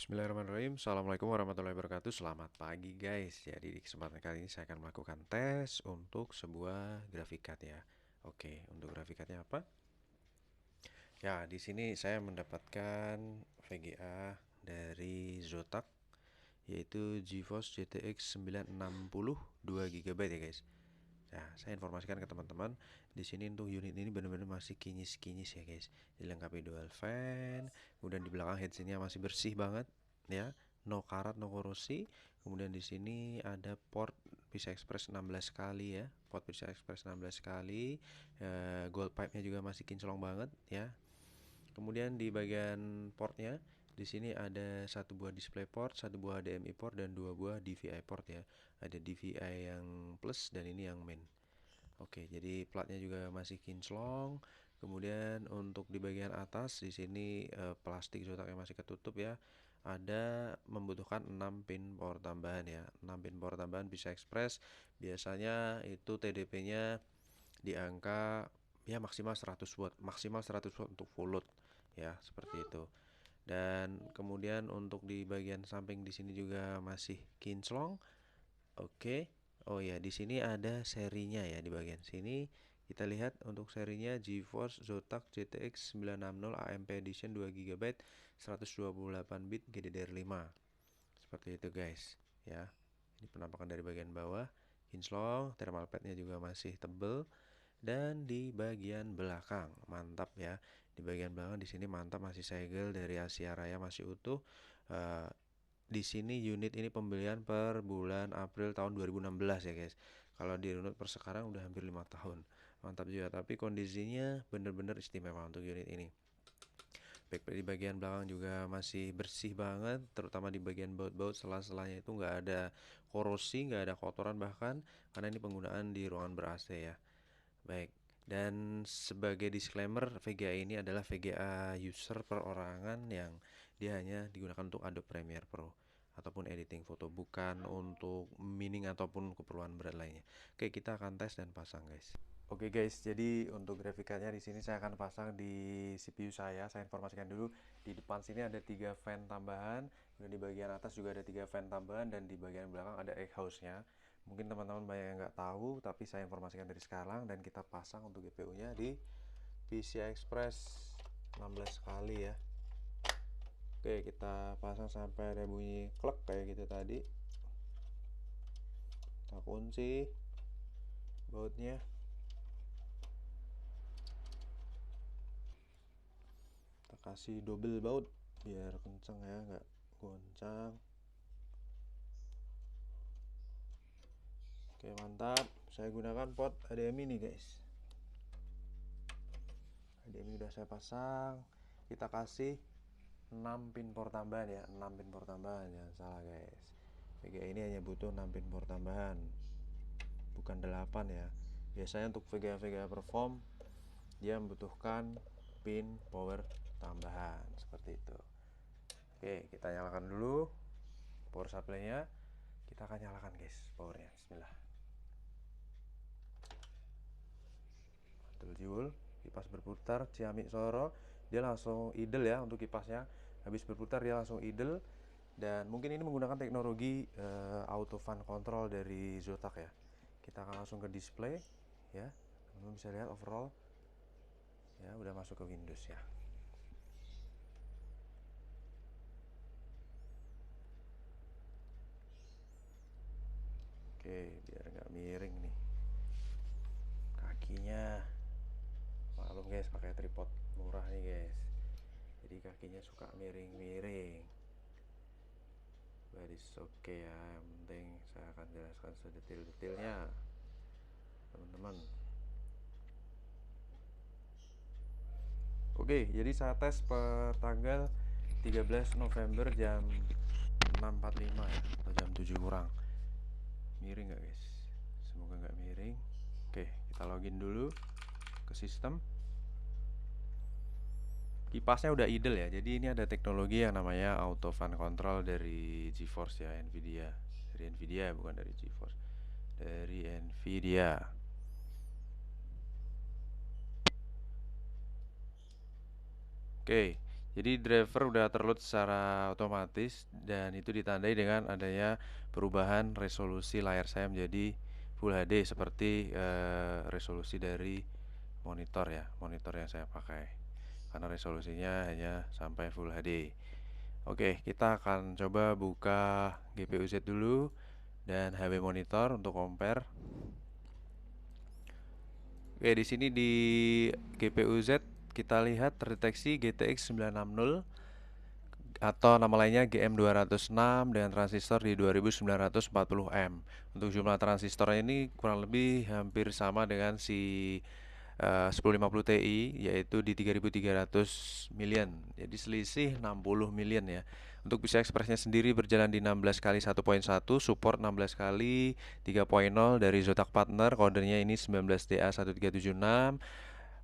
Bismillahirrahmanirrahim. Assalamualaikum warahmatullahi wabarakatuh. Selamat pagi guys. Jadi di kesempatan kali ini saya akan melakukan tes untuk sebuah grafik card ya. Oke, untuk grafik cardnya apa? Ya, di sini saya mendapatkan VGA dari Zotac, yaitu GeForce GTX 960 2 GB ya guys. Nah, saya informasikan ke teman-teman, di sini untuk unit ini benar-benar masih kinyis-kinyis ya guys. Dilengkapi dual fan, kemudian di belakang headsetnya masih bersih banget ya, no karat, no korosi. Kemudian di sini ada port PCI Express 16 kali ya, port PCI Express 16 kali. Gold pipe-nya juga masih kinclong banget ya. Kemudian di bagian portnya di sini ada satu buah display port, satu buah HDMI port, dan dua buah DVI port ya. Ada DVI yang plus dan ini yang main. Oke, jadi platnya juga masih kinclong. Kemudian untuk di bagian atas di sini plastik Zotac yang masih ketutup ya. Ada membutuhkan 6 pin power tambahan ya. 6 pin power tambahan bisa express. Biasanya itu TDP-nya di angka ya maksimal 100 watt, maksimal 100 watt untuk full load ya, seperti itu. Dan kemudian untuk di bagian samping di sini juga masih kinclong. Oke. Oh ya, di sini ada serinya ya di bagian sini. Kita lihat untuk serinya GeForce Zotac GTX 960 AMP Edition 2 GB 128 bit GDDR5. Seperti itu guys, ya. Ini penampakan dari bagian bawah. Kinclong, thermal padnya juga masih tebel. Dan di bagian belakang mantap ya. Di bagian belakang di sini mantap, masih segel dari Asia Raya, masih utuh. Eh, di sini unit ini pembelian per bulan April tahun 2016 ya guys. Kalau dirunut per sekarang udah hampir 5 tahun. Mantap juga, tapi kondisinya bener-bener istimewa untuk unit ini. Backpack di bagian belakang juga masih bersih banget, terutama di bagian baut-baut, sela-selanya itu nggak ada korosi, nggak ada kotoran bahkan, karena ini penggunaan di ruangan ber-AC ya. Baik, dan sebagai disclaimer, VGA ini adalah VGA user perorangan yang dia hanya digunakan untuk Adobe Premiere Pro ataupun editing foto, bukan untuk mining ataupun keperluan berat lainnya. Oke, kita akan tes dan pasang guys. Oke guys, jadi untuk grafikanya di sini saya akan pasang di CPU saya. Saya informasikan dulu, di depan sini ada 3 fan tambahan, dan di bagian atas juga ada 3 fan tambahan, dan di bagian belakang ada exhaust-nya. Mungkin teman-teman banyak yang nggak tahu, tapi saya informasikan dari sekarang. Dan kita pasang untuk GPU-nya di PCI Express 16 kali ya. Oke, kita pasang sampai ada bunyi klek kayak gitu tadi. Kita kunci bautnya. Kita kasih double baut biar kenceng ya, nggak goncang. Oke, mantap. Saya gunakan port HDMI nih guys. HDMI udah saya pasang. Kita kasih 6 pin power tambahan ya, 6 pin power tambahan, jangan salah guys. VGA ini hanya butuh 6 pin power tambahan, bukan 8 ya. Biasanya untuk VGA perform dia membutuhkan pin power tambahan seperti itu. Oke, kita nyalakan dulu power supply-nya. Kita akan nyalakan guys powernya. Bismillah. Mantul jul, kipas berputar, ciamik soro, dia langsung idle ya untuk kipasnya. Habis berputar dia langsung idle. Dan mungkin ini menggunakan teknologi auto fan control dari Zotac ya. Kita akan langsung ke display ya. Teman-teman bisa lihat overall ya, udah masuk ke Windows ya. Oke, biar nggak miring nih kakinya. Maklum guys, pakai tripod murah nih guys, jadi kakinya suka miring-miring. But it's okay ya, yang penting saya akan jelaskan sedetail-detailnya teman-teman. Oke, jadi saya tes per tanggal 13 November jam 6.45 ya, atau jam 7 kurang. Miring nggak guys? Semoga nggak miring. Oke, kita login dulu ke sistem. Kipasnya udah idle ya, jadi ini ada teknologi yang namanya auto fan control dari GeForce ya, Nvidia. Dari Nvidia bukan dari GeForce, dari Nvidia. Oke, Jadi driver udah terload secara otomatis dan itu ditandai dengan adanya perubahan resolusi layar saya menjadi Full HD seperti resolusi dari monitor ya, monitor yang saya pakai. Karena resolusinya hanya sampai Full HD. Oke, kita akan coba buka GPU Z dulu dan HB monitor untuk compare. Oke, di sini di GPU Z kita lihat terdeteksi GTX 960 atau nama lainnya GM206 dengan transistor di 2940M. Untuk jumlah transistor ini kurang lebih hampir sama dengan si 1050 Ti, yaitu di 3300 million. Jadi selisih 60 million ya. Untuk PCI Express-nya sendiri berjalan di 16 kali 1.1, support 16 kali 3.0 dari Zotac Partner, kodenya ini 19DA1376.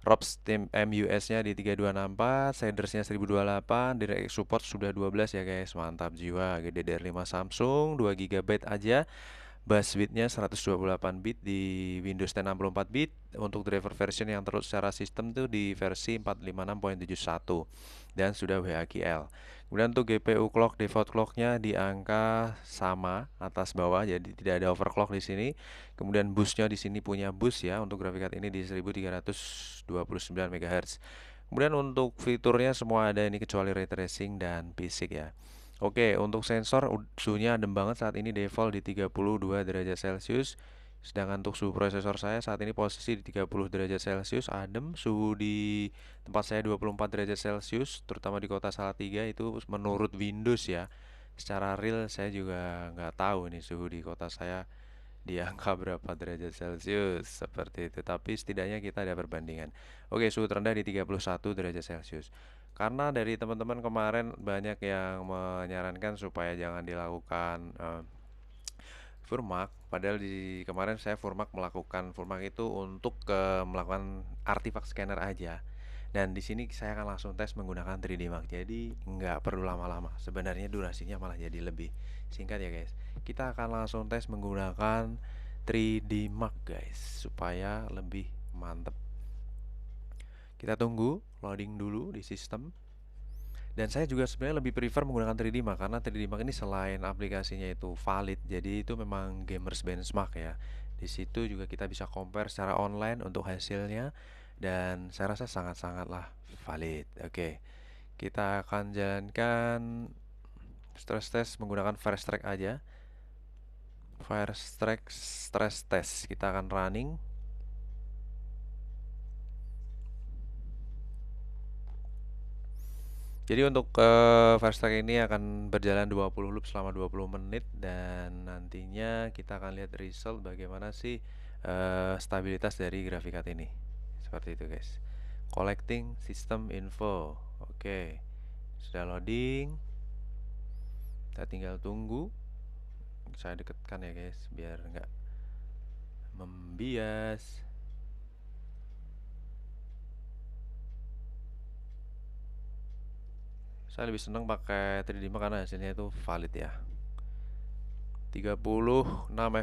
ROPS tim MUS-nya di 3264, shadersnya 1028, DirectX support sudah 12 ya guys, mantap jiwa. GDDR5 Samsung 2 GB aja. Bus bitnya 128 bit di Windows 10 64 bit. Untuk driver version yang terus secara sistem tuh di versi 456.71 dan sudah WHQL. Kemudian untuk GPU clock, default clocknya di angka sama atas bawah, jadi tidak ada overclock di sini. Kemudian busnya di sini punya bus ya, untuk grafik card ini di 1329 MHz. Kemudian untuk fiturnya semua ada ini kecuali ray tracing dan basic ya. Oke, untuk sensor suhunya adem banget saat ini, default di 32 derajat Celcius. Sedangkan untuk suhu prosesor saya saat ini posisi di 30 derajat Celcius, adem. Suhu di tempat saya 24 derajat Celcius, terutama di kota Salatiga itu menurut Windows ya. Secara real saya juga nggak tahu nih suhu di kota saya di angka berapa derajat Celcius seperti itu, tapi setidaknya kita ada perbandingan. Oke, suhu terendah di 31 derajat Celcius. Karena dari teman-teman kemarin banyak yang menyarankan supaya jangan dilakukan Furmark, padahal di kemarin saya Furmark melakukan Furmark itu untuk melakukan artifact scanner aja. Dan di sini saya akan langsung tes menggunakan 3D Mark. Jadi nggak perlu lama-lama. Sebenarnya durasinya malah jadi lebih singkat ya guys. Kita akan langsung tes menggunakan 3D Mark guys, supaya lebih mantep. Kita tunggu loading dulu di sistem. Dan saya juga sebenarnya lebih prefer menggunakan 3D Mark karena 3D Mark ini selain aplikasinya itu valid, jadi itu memang gamers benchmark ya. Di situ juga kita bisa compare secara online untuk hasilnya dan saya rasa sangat-sangatlah valid. Oke. Kita akan jalankan stress test menggunakan Firestrike aja. Firestrike stress test kita akan running. Jadi untuk Firestrike ini akan berjalan 20 loop selama 20 menit dan nantinya kita akan lihat result bagaimana sih stabilitas dari grafik card ini. Seperti itu guys. Collecting system info. Oke. Sudah loading. Kita tinggal tunggu. Saya dekatkan ya guys biar nggak membias. Saya lebih senang pakai 3D Mark karena hasilnya itu valid ya. 36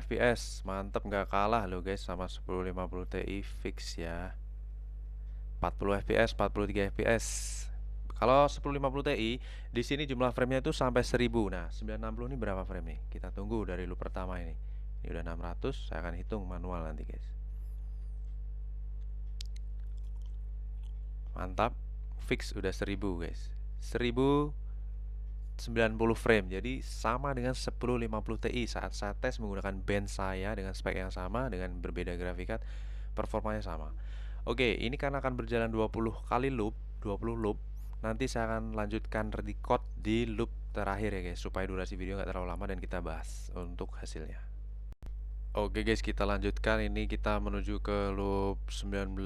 fps, mantep, nggak kalah loh guys sama 1050 Ti fix ya. 40 fps, 43 fps. Kalau 1050 Ti di sini jumlah framenya itu sampai 1000. Nah, 960 ini berapa frame nih? Kita tunggu dari loop pertama ini. Ini udah 600, saya akan hitung manual nanti guys. Mantap, fix udah 1000 guys. 1090 frame. Jadi sama dengan 1050 Ti saat saya tes menggunakan bench saya dengan spek yang sama dengan berbeda grafik card, performanya sama. Oke, ini karena akan berjalan 20 kali loop, 20 loop. Nanti saya akan lanjutkan record di loop terakhir ya guys, supaya durasi video nggak terlalu lama dan kita bahas untuk hasilnya. Oke guys, kita lanjutkan. Ini kita menuju ke loop 19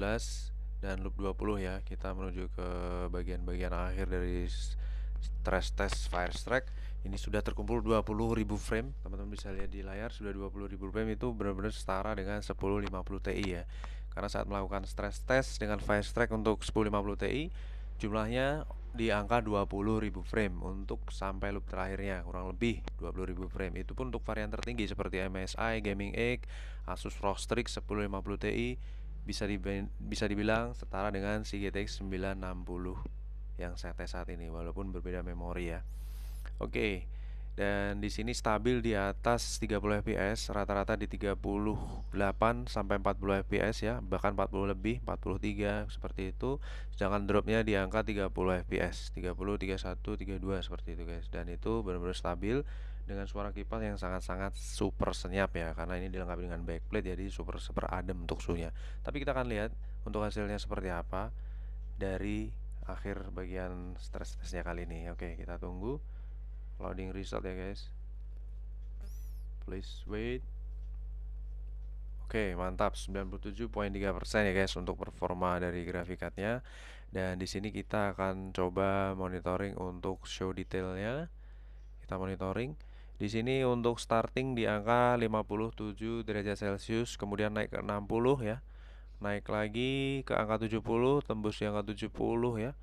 dan loop 20 ya. Kita menuju ke bagian-bagian akhir dari stress test Firestrike. Ini sudah terkumpul 20.000 frame. Teman-teman bisa lihat di layar, sudah 20.000 frame, itu benar-benar setara dengan 1050 Ti ya. Karena saat melakukan stress test dengan Firestrike untuk 1050 Ti, jumlahnya di angka 20.000 frame untuk sampai loop terakhirnya, kurang lebih 20.000 frame. Itu pun untuk varian tertinggi seperti MSI, Gaming Egg, Asus ROG Strix 1050 Ti bisa dibilang setara dengan si GTX 960 yang saya tes saat ini, walaupun berbeda memori ya. Oke. Dan di sini stabil di atas 30 fps, rata-rata di 38 sampai 40 fps ya, bahkan 40 lebih, 43 seperti itu. Sedangkan dropnya di angka 30 fps, 30, 31, 32 seperti itu guys. Dan itu benar-benar stabil dengan suara kipas yang sangat-sangat super senyap ya, karena ini dilengkapi dengan backplate jadi super super adem untuk suhunya. Tapi kita akan lihat untuk hasilnya seperti apa dari akhir bagian stress testnya kali ini. Oke, kita tunggu loading result ya guys. Please wait. Oke, mantap, 97,3% ya guys untuk performa dari graphic card-nya. Dan di sini kita akan coba monitoring untuk show detailnya. Kita monitoring. Di sini untuk starting di angka 57 derajat Celcius, kemudian naik ke 60 ya. Naik lagi ke angka 70, tembus di angka 70 ya.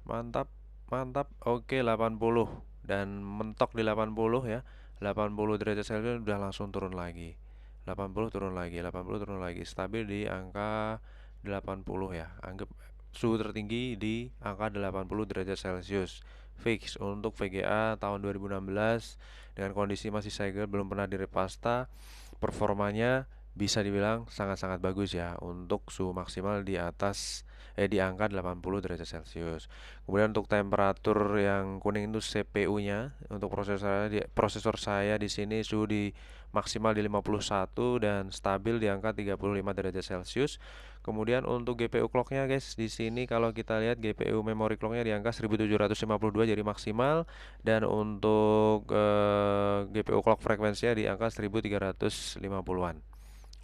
Mantap, mantap. Oke, 80 dan mentok di 80 ya. 80 derajat Celcius udah langsung turun lagi. 80 turun lagi, 80 turun lagi, stabil di angka 80 ya. Anggap suhu tertinggi di angka 80 derajat Celcius. Fix untuk VGA tahun 2016 dengan kondisi masih segel, belum pernah direpasta. Performanya bisa dibilang sangat-sangat bagus ya untuk suhu maksimal di angka 80 derajat Celcius. Kemudian untuk temperatur yang kuning itu CPU-nya. Untuk prosesor saya di sini suhu di maksimal di 51 dan stabil di angka 35 derajat Celcius. Kemudian untuk GPU clock-nya guys, di sini kalau kita lihat GPU memory clock-nya di angka 1752 jadi maksimal, dan untuk GPU clock frekuensinya di angka 1350-an.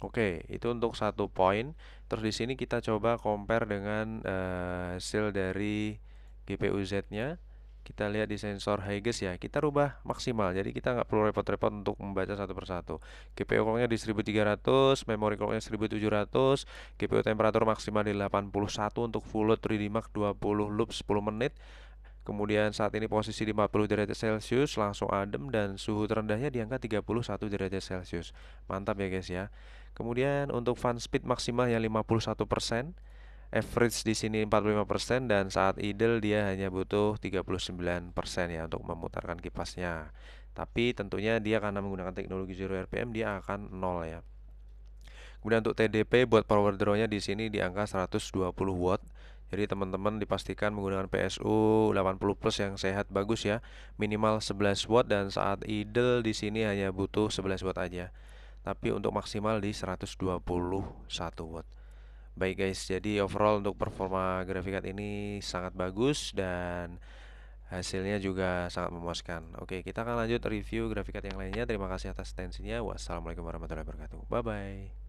Oke, itu untuk satu poin. Terus di sini kita coba compare dengan hasil dari GPU Z-nya. Kita lihat di sensor High ya, kita rubah maksimal. Jadi kita nggak perlu repot-repot untuk membaca satu persatu. GPU clock-nya di 1300, memory clock-nya 1700, GPU temperatur maksimal di 81 untuk full load 3D Mark 20 loop 10 menit. Kemudian saat ini posisi di 40 derajat Celcius, langsung adem, dan suhu terendahnya di angka 31 derajat Celcius. Mantap ya guys ya. Kemudian untuk fan speed maksimalnya 51%, average di sini 45%, dan saat idle dia hanya butuh 39% ya untuk memutarkan kipasnya. Tapi tentunya dia karena menggunakan teknologi zero RPM dia akan 0 ya. Kemudian untuk TDP buat power draw-nya di sini di angka 120 watt. Jadi teman-teman dipastikan menggunakan PSU 80 plus yang sehat bagus ya. Minimal 11 watt dan saat idle di sini hanya butuh 11 watt aja. Tapi untuk maksimal di 121 watt. Baik guys, jadi overall untuk performa grafik card ini sangat bagus dan hasilnya juga sangat memuaskan. Oke, kita akan lanjut review grafik card yang lainnya. Terima kasih atas atensinya. Wassalamualaikum warahmatullahi wabarakatuh. Bye bye.